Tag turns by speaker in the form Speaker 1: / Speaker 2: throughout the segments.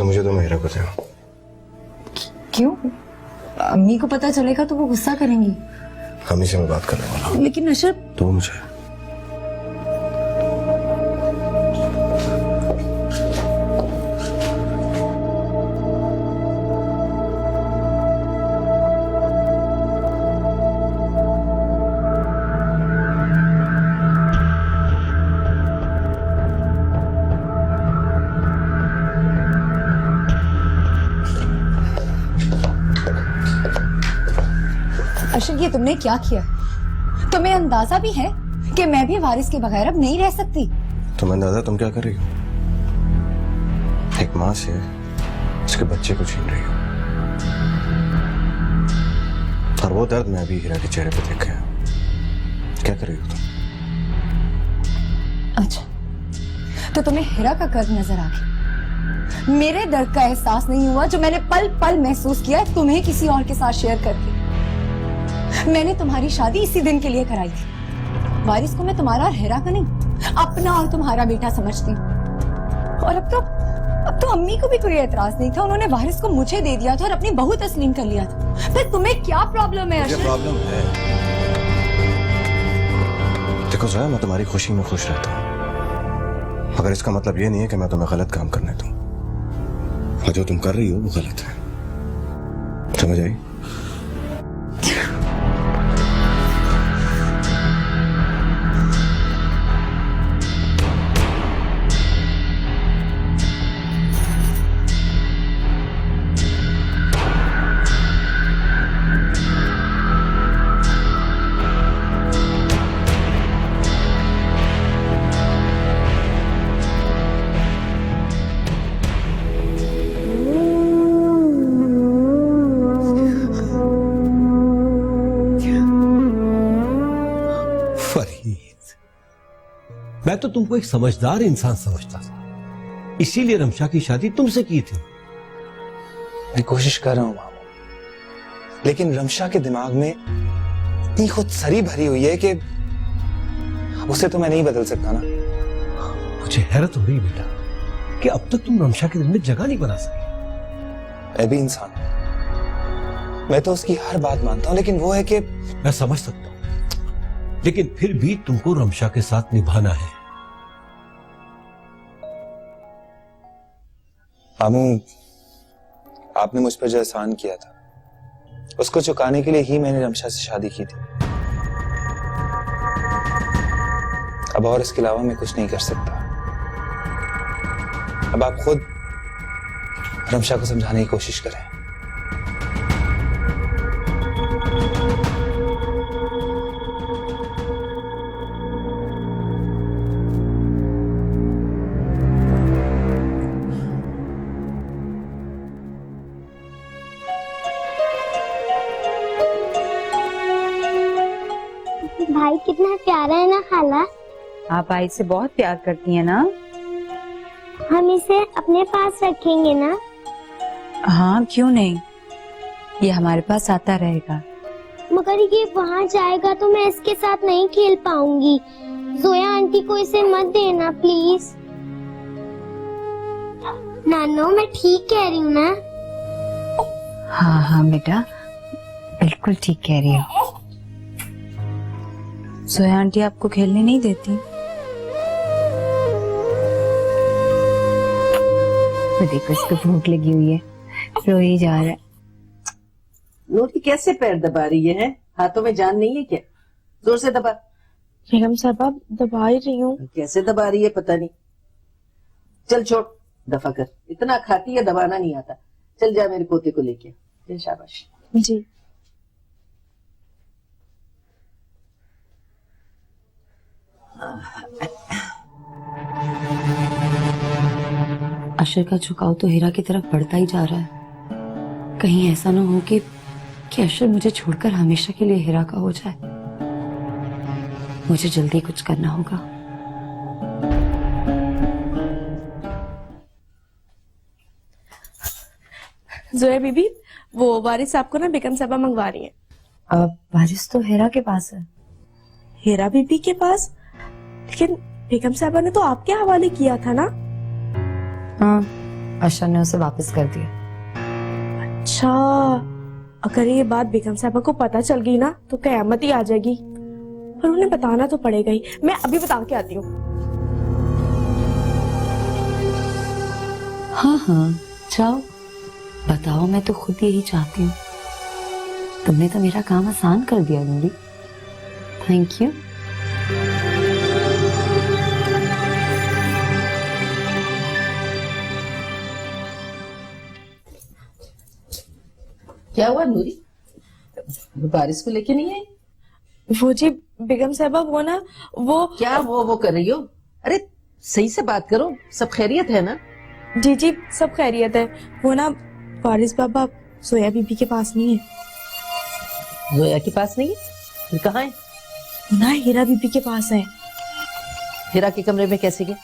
Speaker 1: इसलिए मुझे तुम हीरा को दे।
Speaker 2: क्यों? अम्मी को पता चलेगा तो वो गुस्सा करेंगी।
Speaker 1: अम्मी से मैं बात करने वाला हूँ।
Speaker 2: लेकिन अशरफ,
Speaker 1: तो मुझे
Speaker 2: अशरफ, ये तुमने क्या किया? तुम्हें अंदाजा भी है कि मैं भी वारिस के बगैर अब नहीं रह सकती?
Speaker 1: तुम्हें अंदाजा तुम क्या कर रही हो? एक माँ से उसके बच्चे को छीन रही हो, और वो दर्द मैं अभी हीरा के चेहरे पे देखा है। क्या कर रही हो तुम?
Speaker 2: अच्छा, तो तुम्हें हीरा का कर्ज नजर आ गया। मेरे दर्द का एहसास नहीं हुआ जो मैंने पल पल महसूस किया तुम्हें किसी और के साथ शेयर करके। मैंने तुम्हारी शादी इसी दिन के लिए कराई थी। वारिस को मैं तुम्हारा और हीरा का नहीं, अपना और तुम्हारा बेटा समझती हूँ। और अब तो अम्मी को भी कोई एतराज नहीं था। उन्होंने वारिस को मुझे दे दिया था और अपनी बहू तस्लीम कर लिया था। फिर तुम्हें क्या प्रॉब्लम है?
Speaker 1: मुझे प्रॉब्लम है। देखो ज़ोया, मैं तुम्हारी खुशी में खुश रहता हूँ, मगर इसका मतलब ये नहीं है कि मैं तुम्हें गलत काम करने दूं। और जो तुम कर रही हो वो गलत है, समझ आई?
Speaker 3: मैं तो तुमको एक समझदार इंसान समझता था, इसीलिए रमशा की शादी तुमसे की थी।
Speaker 4: मैं कोशिश कर रहा हूं मामू, लेकिन रमशा के दिमाग में इतनी खुद सरी भरी हुई है कि उसे तो मैं नहीं बदल सकता ना।
Speaker 3: मुझे हैरत हो रही बेटा कि अब तक तुम रमशा के दिल में जगह नहीं बना सके।
Speaker 4: मैं भी इंसान हूं, मैं तो उसकी हर बात मानता हूं, लेकिन वो है कि
Speaker 3: मैं समझ सकता हूं, लेकिन फिर भी तुमको रमशा के साथ निभाना है।
Speaker 4: मामू, आपने मुझ पर जो एहसान किया था उसको चुकाने के लिए ही मैंने रमशा से शादी की थी। अब और इसके अलावा मैं कुछ नहीं कर सकता। अब आप खुद रमशा को समझाने की कोशिश करें।
Speaker 5: भाई कितना प्यारा है ना खाला।
Speaker 6: आप भाई से बहुत प्यार करती हैं ना?
Speaker 5: हम इसे अपने पास रखेंगे ना?
Speaker 6: हाँ, क्यों नहीं, ये हमारे पास आता रहेगा।
Speaker 5: मगर ये वहाँ जाएगा तो मैं इसके साथ नहीं खेल पाऊंगी। जोया आंटी को इसे मत देना प्लीज। नानो, मैं ठीक कह रही हूँ ना?
Speaker 6: हाँ हाँ बेटा, बिल्कुल ठीक कह रही हो। जोया आंटी आपको खेलने नहीं देती? देखो, इसको भूख लगी हुई है, रो ही जा रहा है।
Speaker 7: नूरी कैसे पैर दबा रही है? हाथों में जान नहीं है क्या? जोर से दबा।
Speaker 8: बेगम साहबा, दबा ही रही हूँ।
Speaker 7: कैसे दबा रही है पता नहीं। चल छोड़, दफा कर। इतना खाती है, दबाना नहीं आता। चल जा मेरे पोते को लेके। शाबाश
Speaker 8: जी।
Speaker 2: अशर का झुकाव तो हीरा की तरफ बढ़ता ही जा रहा है। कहीं ऐसा ना हो कि अशर मुझे छोड़कर हमेशा के लिए हीरा का हो जाए। मुझे जल्दी कुछ करना होगा।
Speaker 8: जोया बीबी, वो वारिस आपको ना बेगम साहबा मंगवा रही है।
Speaker 2: वारिस तो हीरा के पास है।
Speaker 8: हीरा बीबी के पास? लेकिन बेगम साहबा ने तो आपके हवाले किया था ना?
Speaker 2: हाँ,
Speaker 6: अशर ने उसे वापस कर दिया।
Speaker 8: अच्छा, अगर ये बात बेगम साहबा को पता चल गई ना तो कयामत ही आ जाएगी। पर उन्हें बताना तो पड़ेगा ही। मैं अभी बता के आती हूँ।
Speaker 6: हाँ हाँ जाओ बताओ, मैं तो खुद यही चाहती हूँ। तुमने तो मेरा काम आसान कर दिया नूरी, थैंक यू।
Speaker 7: क्या हुआ नूरी, बारिश को लेके नहीं आई?
Speaker 8: वो जी बेगम साहबा वो ना वो
Speaker 7: क्या वो कर रही हो? अरे सही से बात करो, सब खैरियत है ना?
Speaker 8: जी जी सब खैरियत है। वो ना वारिस बाबा जोया बीबी के पास नहीं है।
Speaker 7: जोया के पास नहीं है? फिर कहाँ है?
Speaker 8: वो ना हीरा बीबी के पास है।
Speaker 7: हीरा के कमरे में कैसे गए?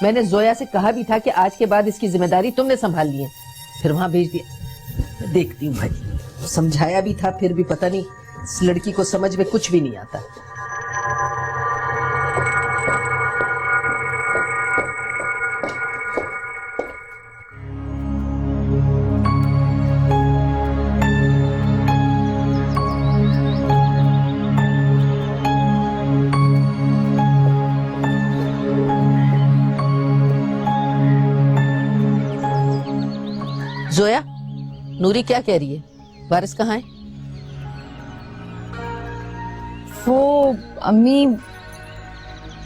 Speaker 7: मैंने जोया से कहा भी था कि आज के बाद इसकी जिम्मेदारी तुमने संभाल ली है, फिर वहां भेज दिया। देखती हूँ भाई, समझाया भी था फिर भी पता नहीं इस लड़की को समझ में कुछ भी नहीं आता। जोया, नूरी क्या कह रही है? वारिस कहाँ है?
Speaker 6: वो अम्मी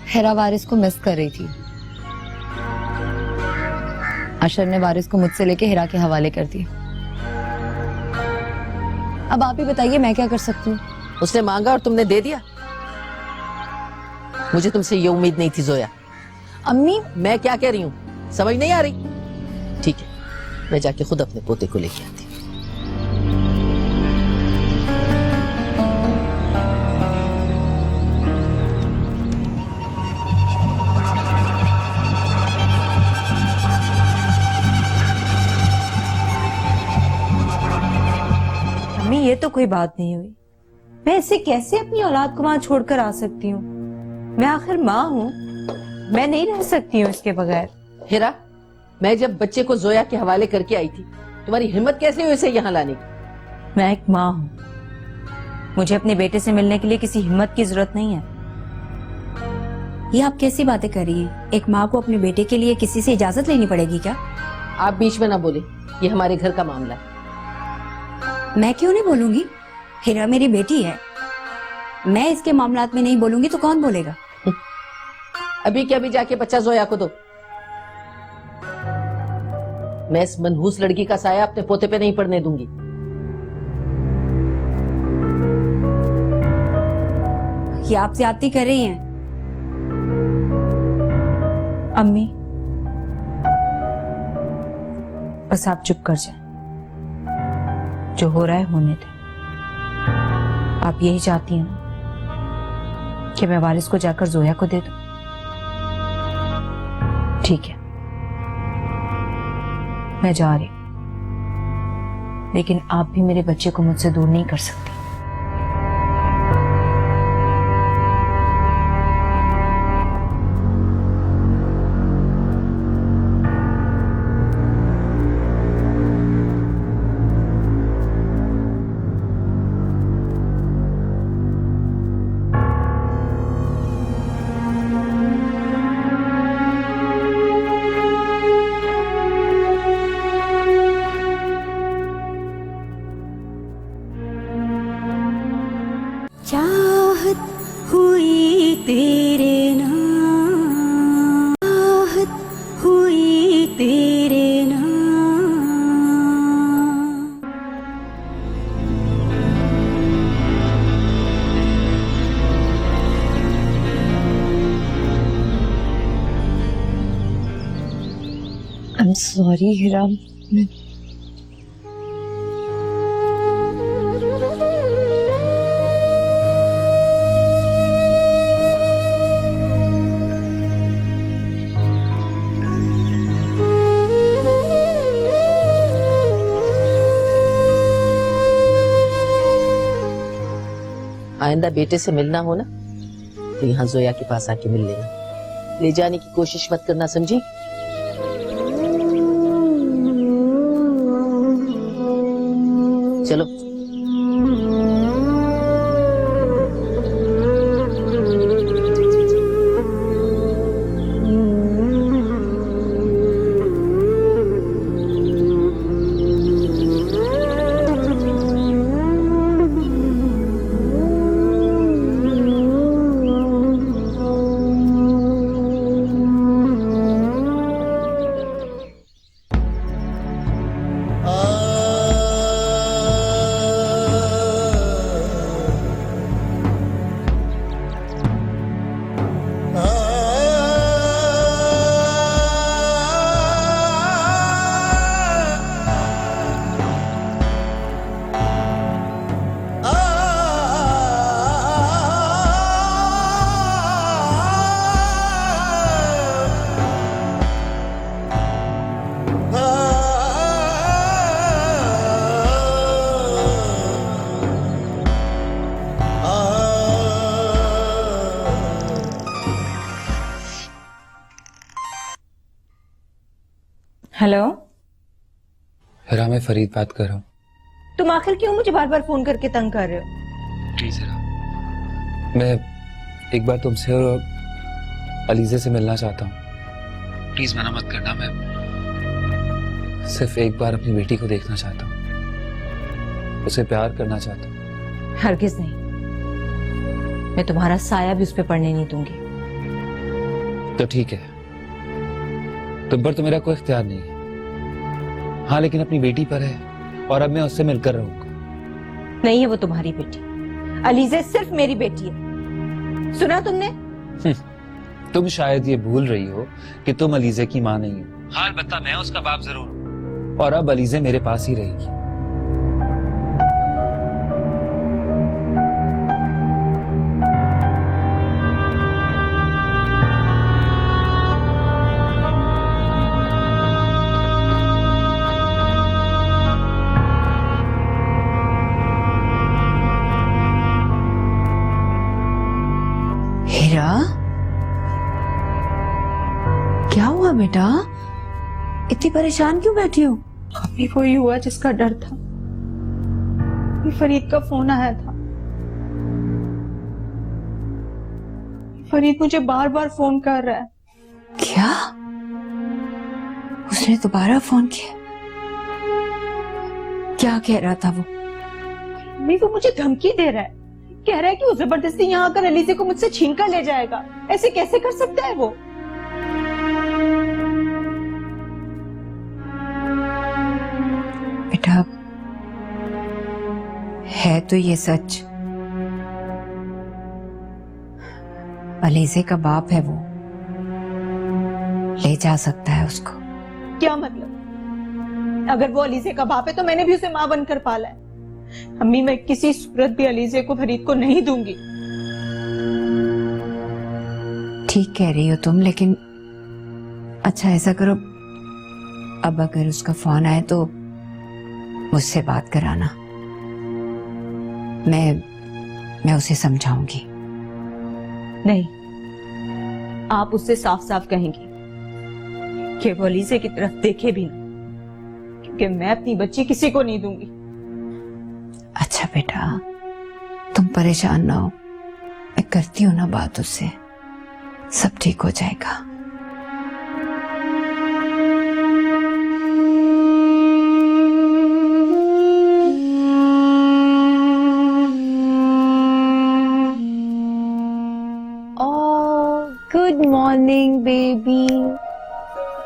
Speaker 6: हेरा वारिस को मिस कर रही थी। अशर ने वारिस को मुझसे लेके हिरा के हवाले कर दिया। अब आप ही बताइए मैं क्या कर सकती हूँ?
Speaker 7: उसने मांगा और तुमने दे दिया? मुझे तुमसे ये उम्मीद नहीं थी जोया।
Speaker 6: अम्मी
Speaker 7: मैं क्या कह रही हूँ समझ नहीं आ रही? ठीक है, मैं जाके खुद अपने पोते को लेके आती हूँ।
Speaker 6: अम्मी ये तो कोई बात नहीं हुई। मैं ऐसे कैसे अपनी औलाद को वहां छोड़कर आ सकती हूँ? मैं आखिर माँ हूँ, मैं नहीं रह सकती हूँ इसके बगैर।
Speaker 7: हीरा, मैं जब बच्चे को जोया के हवाले करके आई थी, तुम्हारी हिम्मत कैसे हुई इसे यहाँ लाने की?
Speaker 6: मैं एक माँ हूँ, मुझे अपने बेटे से मिलने के लिए किसी हिम्मत की जरूरत नहीं है। ये आप कैसी बातें कर रही हैं? एक माँ को अपने बेटे के लिए किसी से इजाजत लेनी पड़ेगी क्या?
Speaker 7: आप बीच में ना बोले, ये हमारे घर का मामला है।
Speaker 6: मैं क्यों नहीं बोलूंगी? हीरा मेरी बेटी है, मैं इसके मामलात में नहीं बोलूंगी तो कौन बोलेगा?
Speaker 7: अभी के अभी जाके बच्चा जोया को दो। मैं इस मनहूस लड़की का साया अपने पोते पे नहीं पड़ने दूंगी।
Speaker 6: ये आप ज्यादती कर रही हैं अम्मी। बस आप चुप कर जाएं, जो हो रहा है होने दें। आप यही चाहती हैं ना कि मैं वारिस को जाकर जोया को दे दूं? ठीक है, मैं जा रही हूं, लेकिन आप भी मेरे बच्चे को मुझसे दूर नहीं कर सकती। चाहत हुई तेरे नाम, चाहत हुई तेरे नाम। I'm sorry हीरा,
Speaker 7: आइंदा बेटे से मिलना हो ना तो यहाँ जोया के पास आके मिल लेना। ले जाने की कोशिश मत करना, समझी? चलो।
Speaker 6: हेलो,
Speaker 4: हिरा, मैं फरीद बात कर रहा हूँ।
Speaker 6: तुम आखिर क्यों मुझे बार बार फोन करके तंग कर रहे हो?
Speaker 4: प्लीज हिरा, मैं एक बार तुमसे और अलीजे से मिलना चाहता हूँ। प्लीज मना मत करना। मैं सिर्फ एक बार अपनी बेटी को देखना चाहता हूँ, उसे प्यार करना चाहता हूँ।
Speaker 6: हरगिज नहीं, मैं तुम्हारा साया भी उस पर पड़ने नहीं दूंगी।
Speaker 4: तो ठीक है, तुम पर तो मेरा कोई इख्तियार नहीं है। हाँ, लेकिन अपनी बेटी पर है और अब मैं उससे मिलकर रहूंगा।
Speaker 6: नहीं है वो तुम्हारी बेटी, अलीजे सिर्फ मेरी बेटी है। सुना तुमने?
Speaker 4: तुम शायद ये भूल रही हो कि तुम अलीजे की माँ नहीं हो। हाँ, अलबत्ता मैं उसका बाप जरूर हूँ और अब अलीजे मेरे पास ही रहेगी।
Speaker 6: हीरा, क्या हुआ बेटा? इतनी परेशान क्यों बैठी हो?
Speaker 8: अभी वही हुआ जिसका डर था। अभी फरीद का फोन आया था। फरीद मुझे बार बार फोन कर रहा है।
Speaker 6: क्या? उसने दोबारा फोन किया? क्या कह रहा था वो?
Speaker 8: अभी वो मुझे धमकी दे रहा है। कह रहा है कि वो जबरदस्ती यहाँ आकर अलीजे को मुझसे छीन कर ले जाएगा। ऐसे कैसे कर सकता है वो?
Speaker 6: बेटा, है तो ये सच। अलीजे का बाप है वो, ले जा सकता है उसको।
Speaker 8: क्या मतलब? अगर वो अलीजे का बाप है तो मैंने भी उसे मां बनकर पाला है। अम्मी, मैं किसी सूरत भी अलीजे को फरीद को नहीं दूंगी।
Speaker 6: ठीक कह रही हो तुम, लेकिन अच्छा ऐसा करो, अब अगर उसका फोन आए तो मुझसे बात कराना। मैं उसे समझाऊंगी।
Speaker 8: नहीं, आप उससे साफ साफ कहेंगी कि वो अलीजे की तरफ देखे भी ना, क्योंकि मैं अपनी बच्ची किसी को नहीं दूंगी।
Speaker 6: अच्छा बेटा, तुम परेशान ना हो, मैं करती हूँ ना बात उससे, सब ठीक हो जाएगा।
Speaker 2: Good morning baby.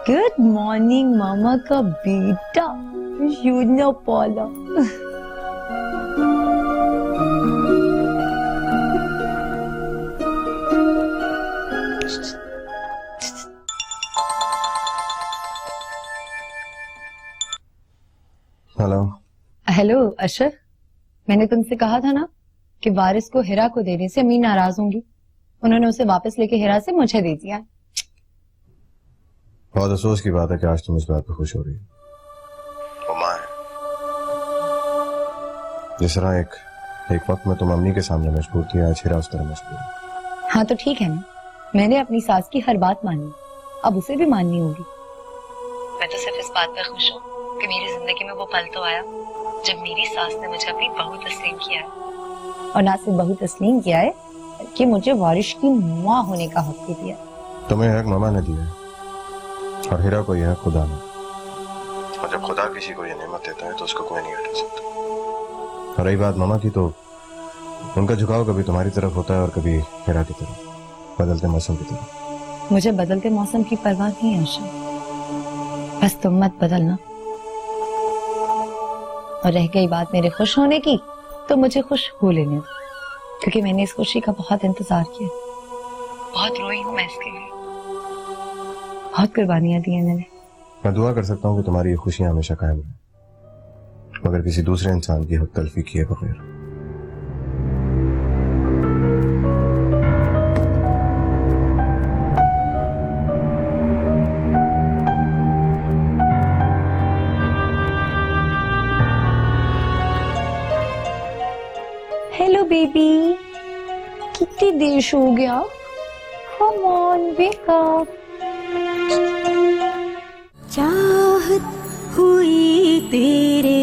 Speaker 2: Good morning मामा का बेटा। You know Paula.
Speaker 1: Hello.
Speaker 2: Hello Ashraf, मैंने तुमसे कहा था ना कि वारिस को हिरा को देने से अम्मी नाराज होंगी। उन्होंने उसे वापस लेके हिरा से मुझे दे दिया।
Speaker 1: बहुत अफसोस की बात है कि आज तुम इस बात पर खुश हो रही हो। माँ है, जिस तरह एक वक्त में तुम अम्मी के सामने मजबूर थी, आज हिरा उस तरह मजबूर है।
Speaker 2: हाँ तो ठीक है ना, मैंने अपनी सास की हर बात मानी, अब उसे भी माननी होगी। मैं तो सिर्फ इस बात पर खुश हूँ कि मेरी जिंदगी में वो पल तो आया जब मेरी सास ने मुझे अपनी बहू तस्लीम किया है, और ना सिर्फ बहू तस्लीम किया है कि मुझे वारिश की माँ होने का हक भी दिया।
Speaker 1: तुम्हें हक मामा ने दिया है और हीरा को यह खुदा ने। और जब खुदा किसी को ये नेमत देता है तो उसको कोई नहीं हटा सकता। और रही बात मामा की, तो उनका झुकाव कभी तुम्हारी तरफ होता है और कभी हीरा की तरफ, बदलते मौसम की तरफ।
Speaker 2: मुझे बदलते मौसम की परवाह नहीं है आशा, बस तुम मत बदलना। और रह गई बात मेरे खुश होने की, तो मुझे खुश हो लेने दो, क्योंकि मैंने इस खुशी का बहुत इंतजार किया। बहुत रोई हूं मैं इसके लिए, बहुत कुर्बानियां दी हैं मैंने।
Speaker 1: मैं दुआ कर सकता हूँ कि तुम्हारी ये खुशियां हमेशा कायम रहे, मगर किसी दूसरे इंसान की हक तलफी किए बगैर।
Speaker 2: हेलो बेबी, कितनी देर सो गया? Come on wake up.
Speaker 8: चाहत हुई तेरे